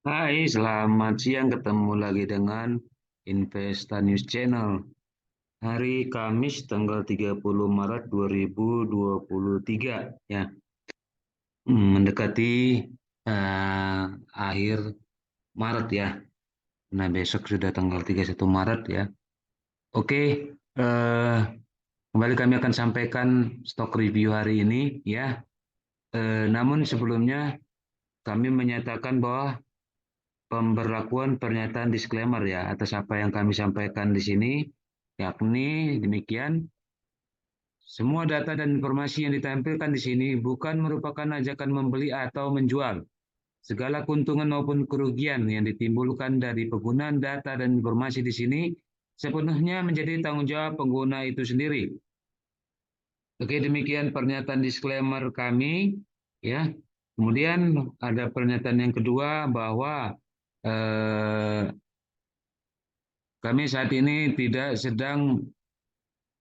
Hai, selamat siang. Ketemu lagi dengan Investa News Channel. Hari Kamis tanggal 30 Maret 2023 ya. Mendekati akhir Maret ya. Nah, besok sudah tanggal 31 Maret ya. Oke, kembali kami akan sampaikan stok review hari ini ya. Namun sebelumnya kami menyatakan bahwa pemberlakuan pernyataan disclaimer ya atas apa yang kami sampaikan di sini, yakni demikian, semua data dan informasi yang ditampilkan di sini bukan merupakan ajakan membeli atau menjual. Segala keuntungan maupun kerugian yang ditimbulkan dari penggunaan data dan informasi di sini sepenuhnya menjadi tanggung jawab pengguna itu sendiri. Oke, demikian pernyataan disclaimer kami ya. Kemudian ada pernyataan yang kedua bahwa eh, kami saat ini tidak sedang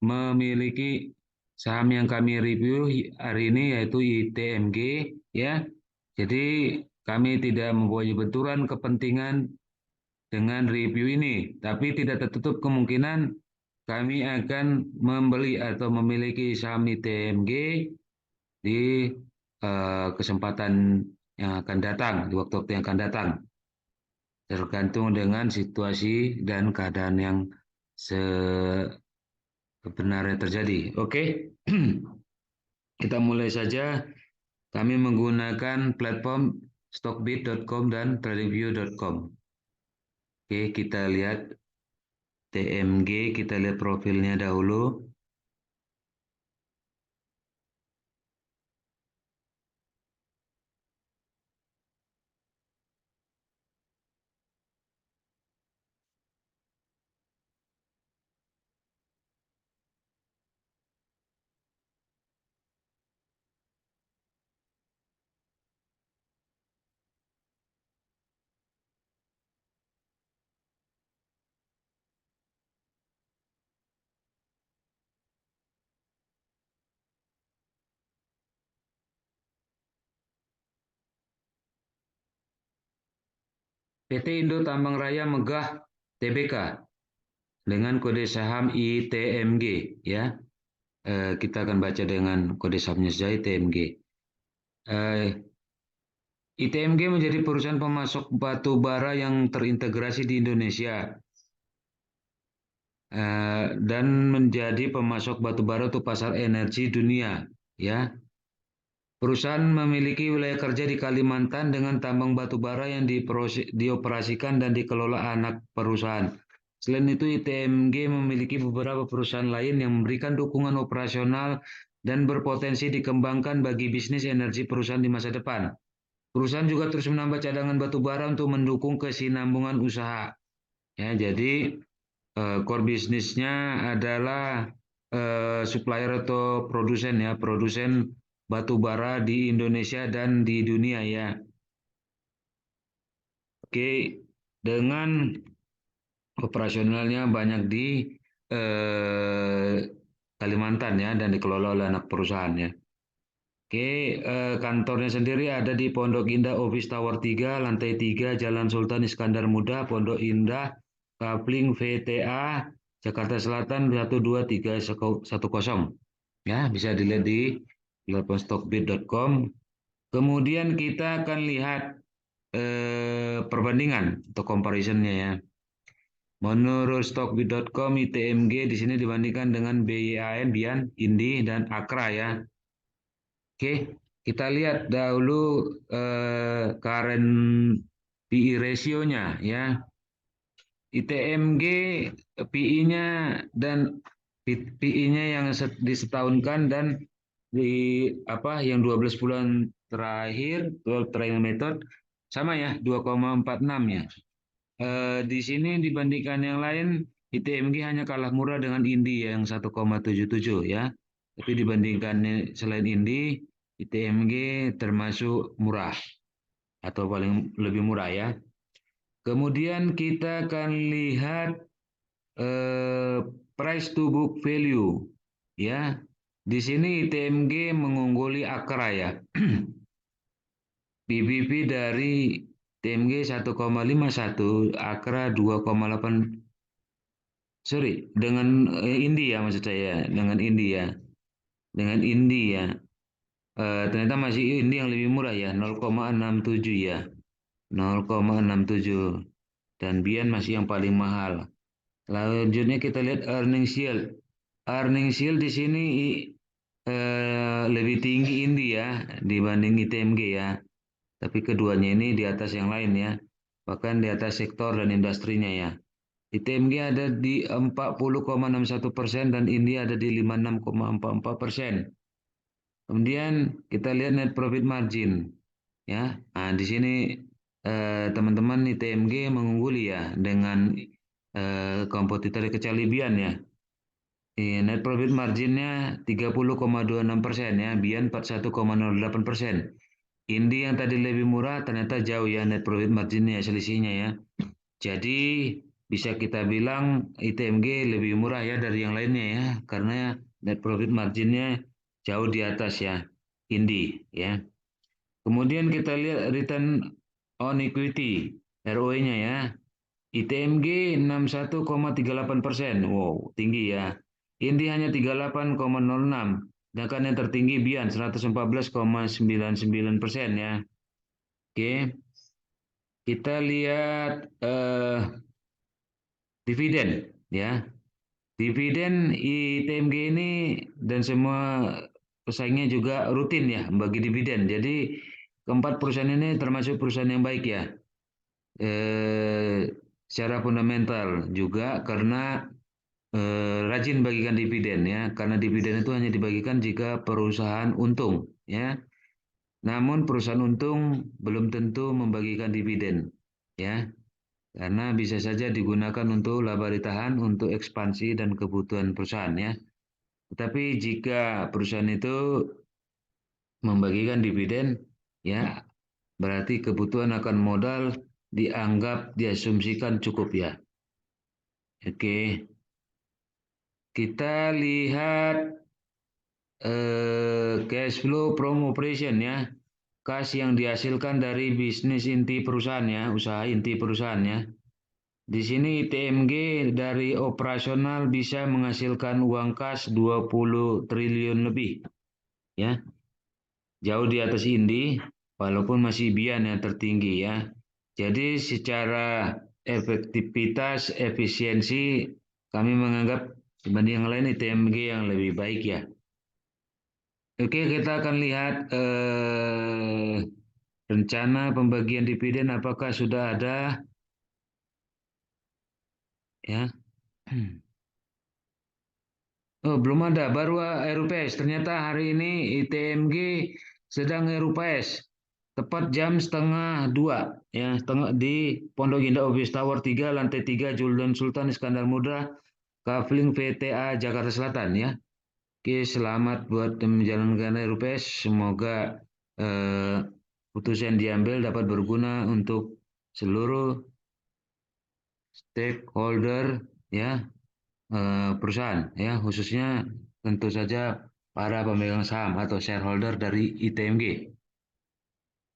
memiliki saham yang kami review hari ini yaitu ITMG ya. Jadi kami tidak mempunyai benturan kepentingan dengan review ini, tapi tidak tertutup kemungkinan kami akan membeli atau memiliki saham ITMG di kesempatan yang akan datang, di waktu-waktu yang akan datang. Tergantung dengan situasi dan keadaan yang sebenarnya terjadi. Oke, kita mulai saja. Kami menggunakan platform stockbit.com dan tradingview.com. Oke, kita lihat TMG, kita lihat profilnya dahulu. PT Indo Tambang Raya Megah Tbk dengan kode saham ITMG ya. Kita akan baca dengan kode sahamnya saja ITMG. ITMG menjadi perusahaan pemasok batu bara yang terintegrasi di Indonesia dan menjadi pemasok batu bara untuk pasar energi dunia ya. Perusahaan memiliki wilayah kerja di Kalimantan dengan tambang batu bara yang dioperasikan dan dikelola anak perusahaan. Selain itu, ITMG memiliki beberapa perusahaan lain yang memberikan dukungan operasional dan berpotensi dikembangkan bagi bisnis energi perusahaan di masa depan. Perusahaan juga terus menambah cadangan batu bara untuk mendukung kesinambungan usaha. Ya, jadi core bisnisnya adalah supplier atau produsen ya, produsen batu bara di Indonesia dan di dunia ya. Oke, dengan operasionalnya banyak di Kalimantan ya dan dikelola oleh anak perusahaan ya. Oke, kantornya sendiri ada di Pondok Indah Office Tower 3, lantai 3, Jalan Sultan Iskandar Muda, Pondok Indah, Kapling VTA, Jakarta Selatan 12310. Ya, bisa dilihat di platform Kemudian kita akan lihat perbandingan atau comparisonnya ya. Menurut stockbit.com, ITMG di sini dibandingkan dengan BYAN, Bian, Indi, dan Akra ya. Oke, kita lihat dahulu current PE ratio-nya ya. ITMG PE-nya dan PE-nya yang disetahunkan dan di yang 12 bulan terakhir, 12 trial method sama ya 2,46 ya. Di sini dibandingkan yang lain ITMG hanya kalah murah dengan Indi yang 1,77 ya. Tapi dibandingkan selain Indi, ITMG termasuk murah atau paling lebih murah ya. Kemudian kita akan lihat eh, price to book value ya. Di sini ITMG mengungguli Akra ya. PBV dari ITMG 1,51, Akra 2,8. Sorry, dengan India maksud saya, dengan India. Dengan India. Ternyata masih India yang lebih murah ya, 0,67 ya. 0,67. Dan Bian masih yang paling mahal. Selanjutnya kita lihat earning yield. Earning yield di sini lebih tinggi India dibanding ITMG ya. Tapi keduanya ini di atas yang lain ya. Bahkan di atas sektor dan industrinya ya. ITMG ada di 40,61% dan India ada di 56,44%. Kemudian kita lihat net profit margin ya. Nah, di sini teman-teman ITMG mengungguli ya dengan kompetitor kecuali Bian ya. Net profit marginnya 30,26% ya, Bian 41,08%. Indi yang tadi lebih murah ternyata jauh ya net profit marginnya selisihnya ya. Jadi bisa kita bilang ITMG lebih murah ya dari yang lainnya ya, karena net profit marginnya jauh di atas ya, Indi ya. Kemudian kita lihat return on equity, ROE-nya ya. ITMG 61,38%. Wow, tinggi ya. Indi hanya 38,06. Sedangkan yang tertinggi Bian 114,99% ya. Oke, kita lihat dividen ya. Dividen ITMG ini dan semua pesaingnya juga rutin ya bagi dividen. Jadi keempat perusahaan ini termasuk perusahaan yang baik ya. Secara fundamental juga karena rajin bagikan dividen ya, karena dividen itu hanya dibagikan jika perusahaan untung ya. Namun perusahaan untung belum tentu membagikan dividen ya, karena bisa saja digunakan untuk laba ditahan untuk ekspansi dan kebutuhan perusahaan ya. Tetapi jika perusahaan itu membagikan dividen ya, berarti kebutuhan akan modal dianggap diasumsikan cukup ya. Oke, kita lihat cash flow from operation ya, kas yang dihasilkan dari bisnis inti perusahaan ya, usaha inti perusahaan ya. Di sini TMG dari operasional bisa menghasilkan uang kas 20 triliun lebih ya, jauh di atas Indi walaupun masih Bian yang tertinggi ya. Jadi secara efektivitas efisiensi kami menganggap dibanding yang lain ITMG yang lebih baik ya. Oke, kita akan lihat rencana pembagian dividen apakah sudah ada ya. Oh, belum ada, baru RUPS. Ternyata hari ini ITMG sedang RUPS. Tepat jam setengah dua ya, setengah di Pondok Indah Office Tower 3, lantai 3, Juldan Sultan Iskandar Muda, Kavling VTA Jakarta Selatan ya. Oke, selamat buat menjalankan RUPS. Semoga eh, putusan diambil dapat berguna untuk seluruh stakeholder ya, perusahaan ya, khususnya tentu saja para pemegang saham atau shareholder dari ITMG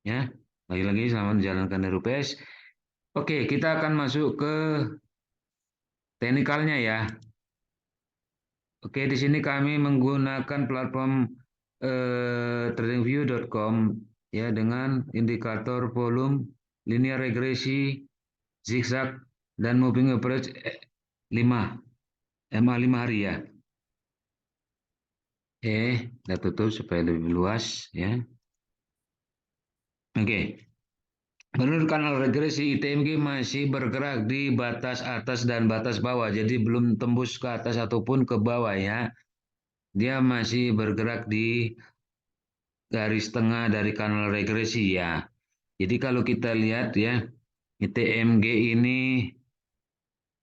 ya. Lagi-lagi selamat menjalankan RUPS. Oke, kita akan masuk ke teknikalnya ya. Oke, di sini kami menggunakan platform tradingview.com ya, dengan indikator volume, linear regresi, zigzag, dan moving average 5 MA 5 hari ya. Kita tutup supaya lebih luas ya. Oke, menurut kanal regresi ITMG masih bergerak di batas atas dan batas bawah, jadi belum tembus ke atas ataupun ke bawah ya. Dia masih bergerak di garis tengah dari kanal regresi ya. Jadi kalau kita lihat ya, ITMG ini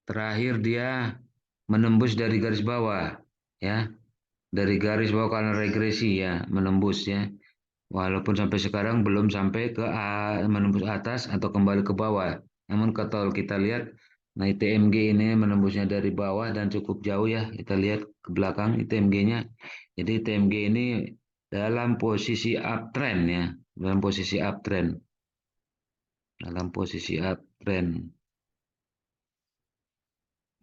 terakhir dia menembus dari garis bawah ya, dari garis bawah kanal regresi ya, menembus ya. Walaupun sampai sekarang belum sampai ke menembus atas atau kembali ke bawah. Namun kalau kita lihat, nah ITMG ini menembusnya dari bawah dan cukup jauh ya. Kita lihat ke belakang ITMG-nya. Jadi ITMG ini dalam posisi uptrend ya, dalam posisi uptrend. dalam posisi uptrend.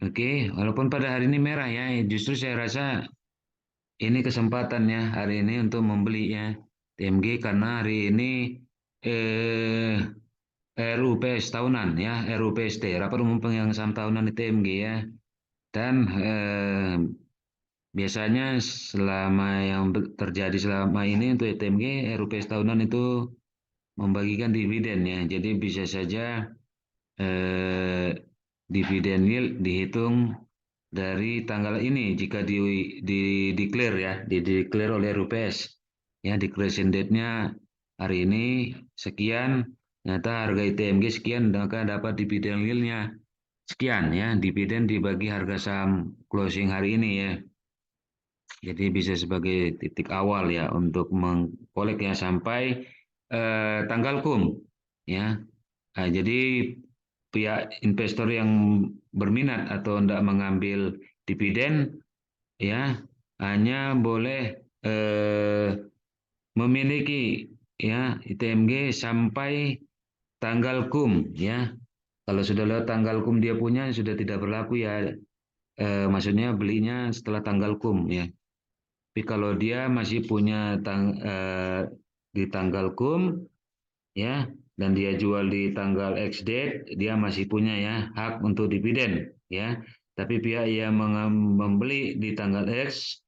Oke, walaupun pada hari ini merah ya, justru saya rasa ini kesempatannya hari ini untuk membeli ya TMG karena hari ini eh, RUPS tahunan ya, RUPST, Rapat Umum Pemegang Saham Tahunan di TMG ya. Dan biasanya selama yang terjadi selama ini untuk TMG, RUPS tahunan itu membagikan dividen ya. Jadi bisa saja eh, dividen yield dihitung dari tanggal ini jika di declare ya, di declare oleh RUPS. Ya, declaration date-nya hari ini sekian, ternyata harga ITMG sekian, maka dapat dividen yield-nya sekian ya, dividen dibagi harga saham closing hari ini ya. Jadi bisa sebagai titik awal ya untuk mengkolek ya sampai tanggal ya. Nah, jadi pihak investor yang berminat atau tidak mengambil dividen ya hanya boleh memiliki ya ITMG sampai tanggal ya. Kalau sudah lewat tanggal dia punya sudah tidak berlaku ya. Maksudnya belinya setelah tanggal ya. Tapi kalau dia masih punya di tanggal ya dan dia jual di tanggal X date, dia masih punya ya hak untuk dividen ya. Tapi pihak yang membeli di tanggal X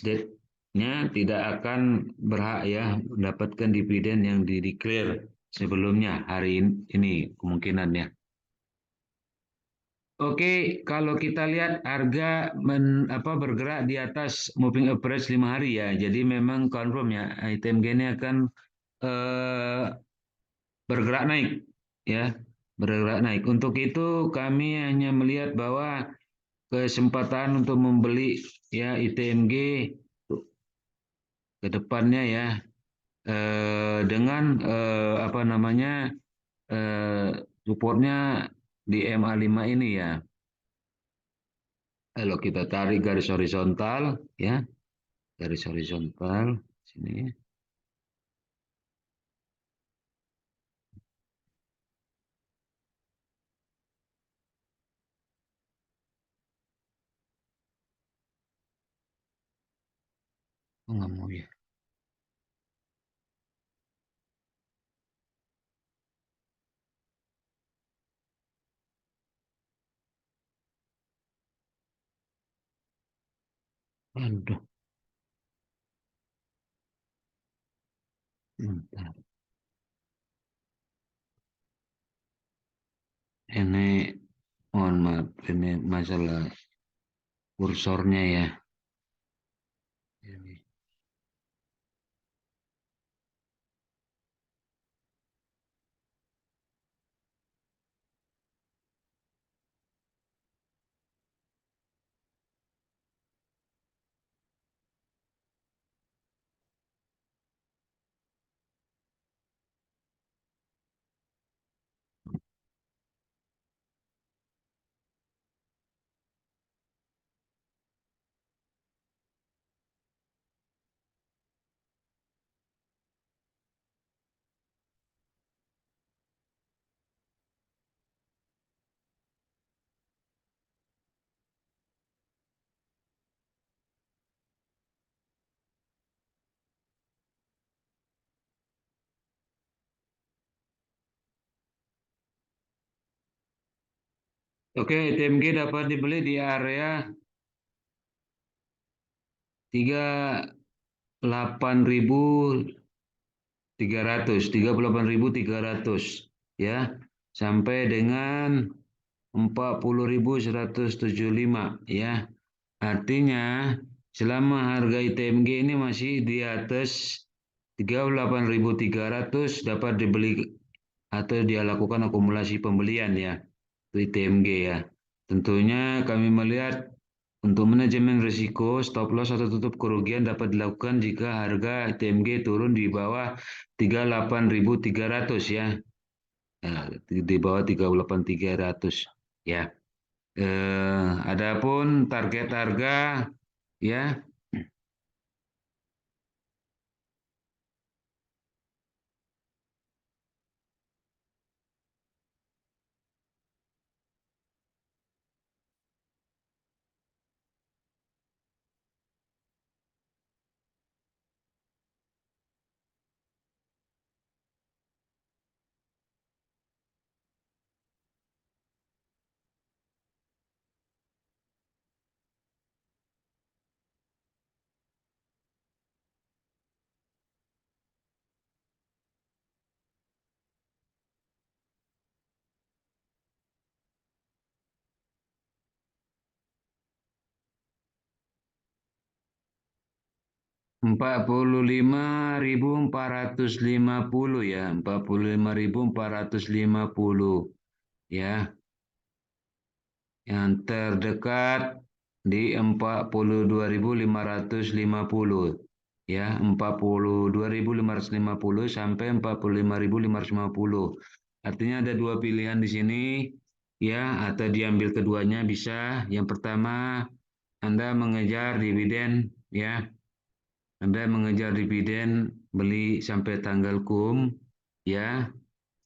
date-nya tidak akan berhak ya mendapatkan dividen yang dideklar sebelumnya hari ini kemungkinannya. Oke, kalau kita lihat harga bergerak di atas moving average 5 hari ya. Jadi memang confirm ya item gini akan eh, bergerak naik ya, bergerak naik. Untuk itu kami hanya melihat bahwa kesempatan untuk membeli ya ITMG ke depannya ya dengan apa namanya eh, supportnya di MA5 ini ya. Kalau kita tarik garis horizontal ya, garis horizontal sini. Oh, nggak mau ya. Aduh, bentar. Ini mohon maaf, ini masalah kursornya ya. Ini. Oke, TMG dapat dibeli di area 38.300 ya sampai dengan 40.175 ya. Artinya selama harga ITMG ini masih di atas 38.300 dapat dibeli atau dia lakukan akumulasi pembelian ya itu ITMG ya. Tentunya kami melihat untuk manajemen risiko stop loss atau tutup kerugian dapat dilakukan jika harga ITMG turun di bawah 38.300 ya. Nah, di bawah 38.300 ya. Adapun target harga ya 45.450 ya, 45.450 ya. Yang terdekat di 42.550 ya, 42.550 sampai 45.550. Artinya ada dua pilihan di sini ya, atau diambil keduanya bisa. Yang pertama, Anda mengejar dividen ya. Anda mengejar dividen beli sampai tanggal kum ya,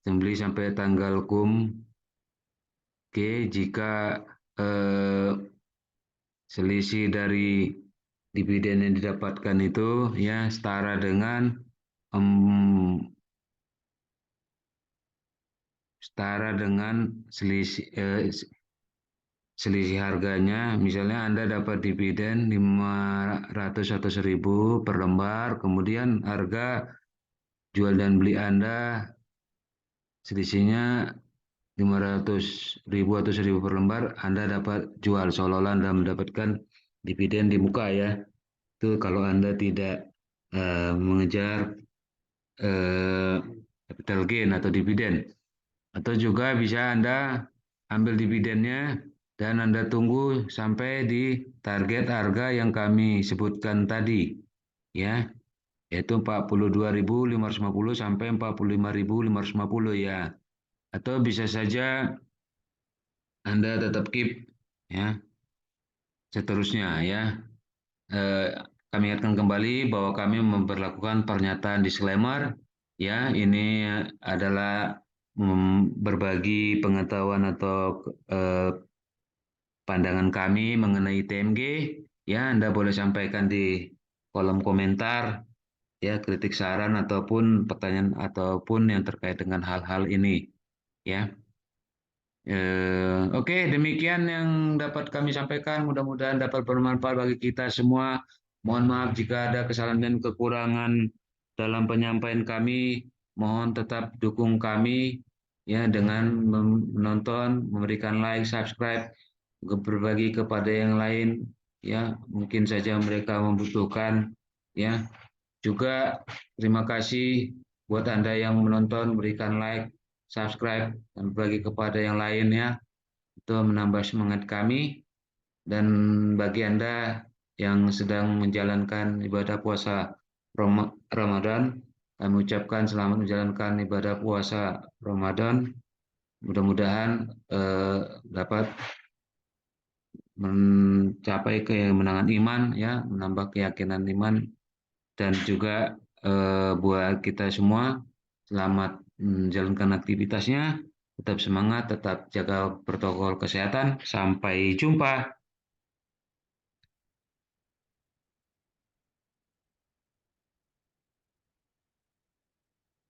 beli sampai tanggal kum. Oke, jika eh, selisih dari dividen yang didapatkan itu ya setara dengan setara dengan selisih harganya. Misalnya Anda dapat dividen 500 atau 1.000 per lembar, kemudian harga jual dan beli Anda selisihnya 500.000 atau 1.000 per lembar, Anda dapat jual seolah-olah Anda mendapatkan dividen di muka ya. Itu kalau Anda tidak mengejar eh, capital gain atau dividen. Atau juga bisa Anda ambil dividennya dan Anda tunggu sampai di target harga yang kami sebutkan tadi ya, yaitu 42.550 sampai 45.550 ya. Atau bisa saja Anda tetap keep ya seterusnya ya. Eh, Kami ingatkan kembali bahwa kami memperlakukan pernyataan disclaimer ya, ini adalah berbagi pengetahuan atau eh, pandangan kami mengenai TMG ya. Anda boleh sampaikan di kolom komentar ya, kritik saran ataupun pertanyaan ataupun yang terkait dengan hal-hal ini ya. Oke, demikian yang dapat kami sampaikan. Mudah-mudahan dapat bermanfaat bagi kita semua. Mohon maaf jika ada kesalahan dan kekurangan dalam penyampaian kami. Mohon tetap dukung kami ya dengan menonton, memberikan like, subscribe, berbagi kepada yang lain ya. Mungkin saja mereka membutuhkan ya. Juga terima kasih buat Anda yang menonton, berikan like, subscribe, dan bagi kepada yang lainnya. Itu menambah semangat kami. Dan bagi Anda yang sedang menjalankan ibadah puasa Ramadan, kami ucapkan selamat menjalankan ibadah puasa Ramadan. Mudah-mudahan dapat mencapai kemenangan iman, ya, menambah keyakinan iman, dan juga buat kita semua selamat menjalankan aktivitasnya, tetap semangat, tetap jaga protokol kesehatan. Sampai jumpa.